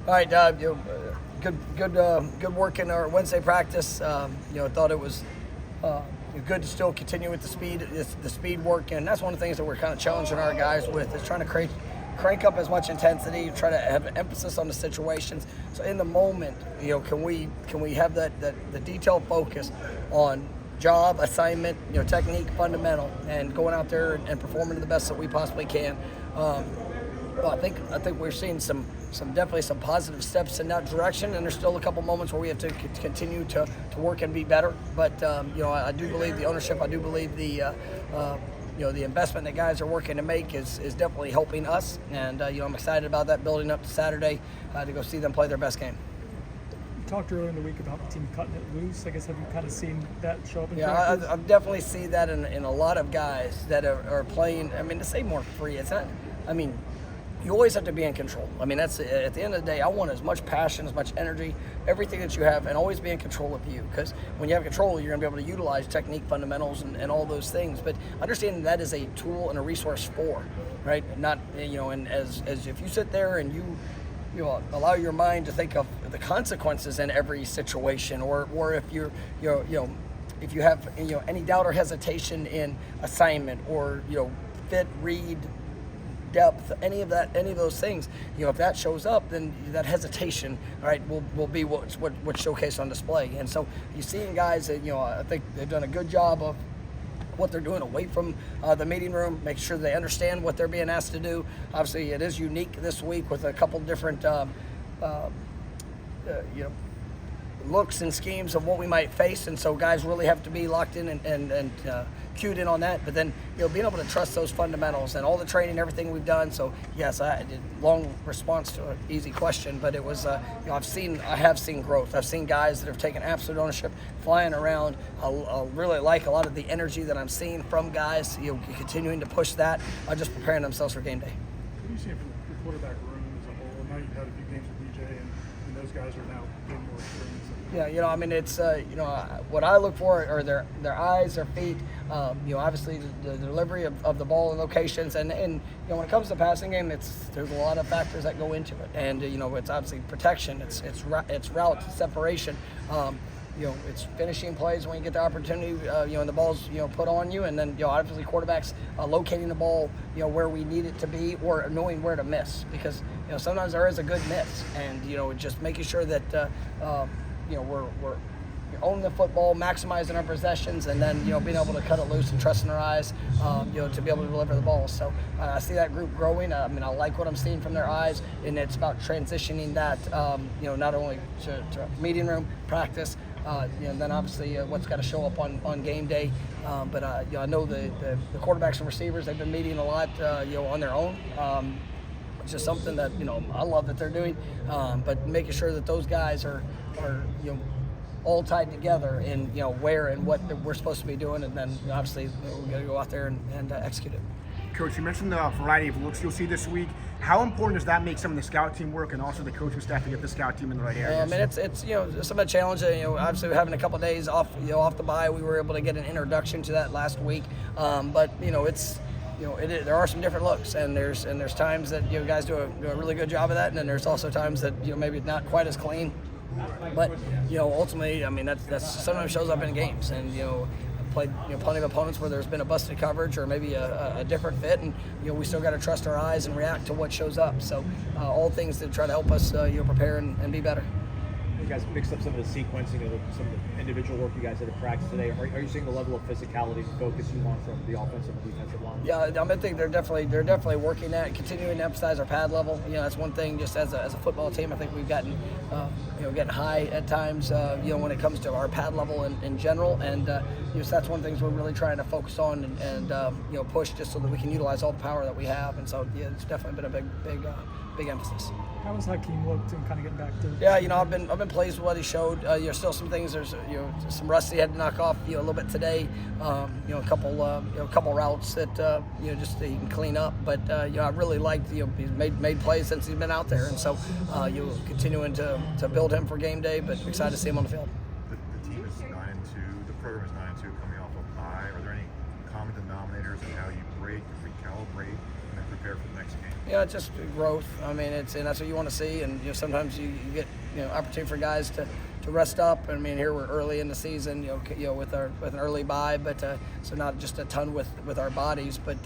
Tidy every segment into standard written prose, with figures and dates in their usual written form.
All right, good work in our Wednesday practice. Thought it was good to still continue with the speed work, and that's one of the things that we're kind of challenging our guys with, is trying to crank up as much intensity, try to have an emphasis on the situations. So in the moment, can we have the detailed focus on job, assignment, technique, fundamental, and going out there and performing to the best that we possibly can. Well, I think we're seeing some definitely some positive steps in that direction, and there's still a couple moments where we have to continue to work and be better. But I do believe the ownership. I do believe the investment that guys are working to make is definitely helping us, and I'm excited about that building up to Saturday to go see them play their best game. You talked earlier in the week about the team cutting it loose. I guess, have you kind of seen that show up in practice? I've definitely seen that in a lot of guys that are playing. I mean, to say more free, it's not. I mean, you always have to be in control. I mean, that's at the end of the day, I want as much passion, as much energy, everything that you have, and always be in control of you. Because when you have control, you're going to be able to utilize technique, fundamentals, and all those things. But understanding that is a tool and a resource for, right? Not, and as if you sit there and you allow your mind to think of the consequences in every situation, or if if you have any doubt or hesitation in assignment, or fit, read, depth, any of those things, if that shows up, then that hesitation, right, will be what's showcased on display. And so you're seeing guys that I think they've done a good job of what they're doing away from the meeting room, make sure they understand what they're being asked to do. Obviously, it is unique this week with a couple different looks and schemes of what we might face, and so guys really have to be locked in and cued in on that. But then being able to trust those fundamentals and all the training, everything we've done. So yes, I did long response to an easy question, but it was I have seen growth. I've seen guys that have taken absolute ownership, flying around. I really like a lot of the energy that I'm seeing from guys, continuing to push that, just preparing themselves for game day. What do you see from the quarterback room as a whole? Now you've had a few games with DJ, and those guys are now getting more experience. Yeah, I mean, it's what I look for are their eyes, their feet. Obviously the delivery of the ball and locations, and when it comes to passing game, there's a lot of factors that go into it, and it's obviously protection, it's route, separation. It's finishing plays when you get the opportunity, and the ball's, put on you, and then, obviously quarterbacks locating the ball, where we need it to be, or knowing where to miss, because, sometimes there is a good miss, and, just making sure that, we're owning the football, maximizing our possessions, and then, being able to cut it loose and trusting our eyes, to be able to deliver the ball. So I see that group growing. I mean, I like what I'm seeing from their eyes, and it's about transitioning that, not only to meeting room, practice, and then obviously what's got to show up on game day. But I know the quarterbacks and receivers, they've been meeting a lot, on their own. It's just something that, I love that they're doing, but making sure that those guys are all tied together in, where and what we're supposed to be doing, and then obviously we got to go out there and execute it. Coach, you mentioned the variety of looks you'll see this week. How important does that make some of the scout team work, and also the coaching staff, to get the scout team in the right areas? I mean, it's some of the challenge. Obviously having a couple of days off, off the bye, we were able to get an introduction to that last week. But it's. There are some different looks, and there's times that guys do a really good job of that, and then there's also times that maybe not quite as clean. But ultimately, I mean, that's sometimes shows up in games, and played plenty of opponents where there's been a busted coverage or maybe a different fit, and we still got to trust our eyes and react to what shows up. So all things to try to help us prepare and be better. You guys mixed up some of the sequencing of some of the individual work you guys did at practice today. Are you seeing the level of physicality and focus you want from the offensive and defensive line? Yeah, I think they're definitely working at continuing to emphasize our pad level. That's one thing. Just as a football team, I think we've gotten getting high at times. When it comes to our pad level in general, and so that's one of the things we're really trying to focus on and push, just so that we can utilize all the power that we have. And so it's definitely been a big emphasis. How has Hakeem looked and kind of getting back to? Yeah, I've been pleased with what he showed. Still some things. There's some rust he had to knock off a little bit today. A couple routes that just he can clean up. But I really liked he's made plays since he's been out there, and so continuing to build him for game day. But excited to see him on the field. The team is 9-2. The program is 9-2, coming off a bye. Are there any common denominators in how you break, recalibrate, and then prepare for the next game? Yeah, it's just growth. I mean, and that's what you want to see. And sometimes you get opportunity for guys to rest up. I mean, here we're early in the season, with an early bye, but so not just a ton with our bodies, but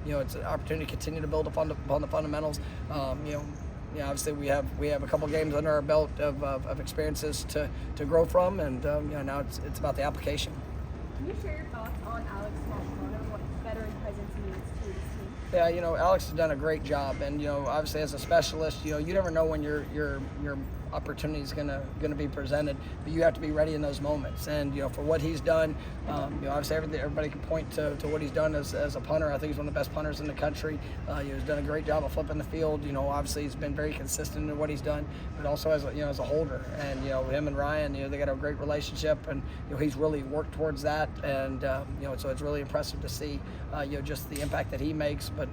it's an opportunity to continue to build upon the fundamentals. Obviously we have a couple games under our belt of experiences to grow from, and now it's about the application. Can you share your thoughts on Alex Montgomery, what veteran presence means to this team? Yeah, Alex has done a great job, and obviously as a specialist, you never know when your opportunity is gonna be presented, but you have to be ready in those moments. And for what he's done, obviously everybody can point to what he's done as a punter. I think he's one of the best punters in the country. He's done a great job of flipping the field. Obviously he's been very consistent in what he's done, but also as a holder. And him and Ryan, they got a great relationship, and he's really worked towards that. And so it's really impressive to see just the impact that he makes. But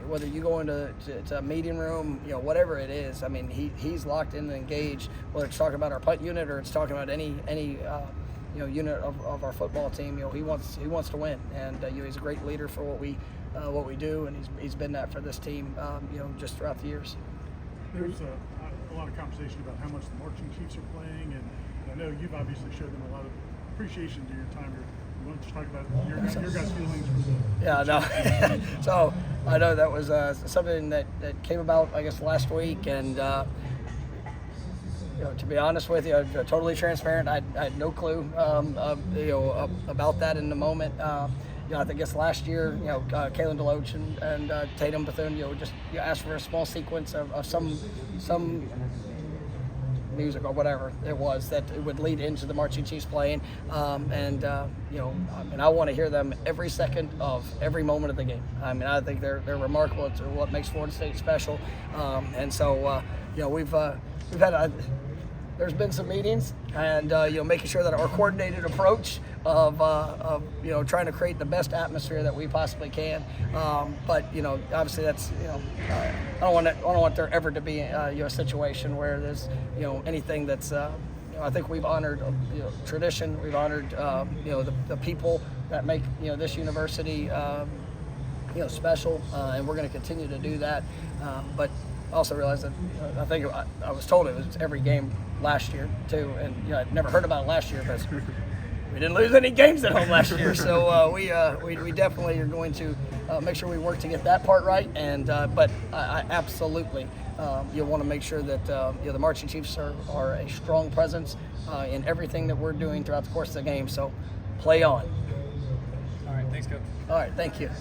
whether you go into a meeting room, whatever it is, I mean he's locked in and engaged. Whether it's talking about our punt unit or it's talking about any unit of our football team, he wants to win, and he's a great leader for what we do, and he's been that for this team, just throughout the years. There's a lot of conversation about how much the marching Chiefs are playing, and I know you've obviously showed them a lot of appreciation to your time here. You want to just talk about your guys' feelings for the Yeah, no. So I know that was something that came about, I guess, last week, and to be honest with you, I'm totally transparent. I had no clue, about that in the moment. I think last year, Kalen DeLoach and Tatum Bethune, just asked for a small sequence of some music or whatever it was that it would lead into the Marching Chiefs playing, and I want to hear them every second of every moment of the game. I mean, I think they're remarkable. It's what makes Florida State special, and so we've had there's been some meetings, and making sure that our coordinated approach of trying to create the best atmosphere that we possibly can. But obviously that's I don't want there ever to be a situation where there's anything that's I think we've honored tradition. We've honored the people that make this university special, and we're going to continue to do that. But I also realized that I think I was told it was every game last year too, and I'd never heard about it last year because we didn't lose any games at home last year. So we definitely are going to make sure we work to get that part right. And but I absolutely you'll want to make sure that the Marching Chiefs are a strong presence in everything that we're doing throughout the course of the game. So play on. All right, thanks, Coach. All right, thank you.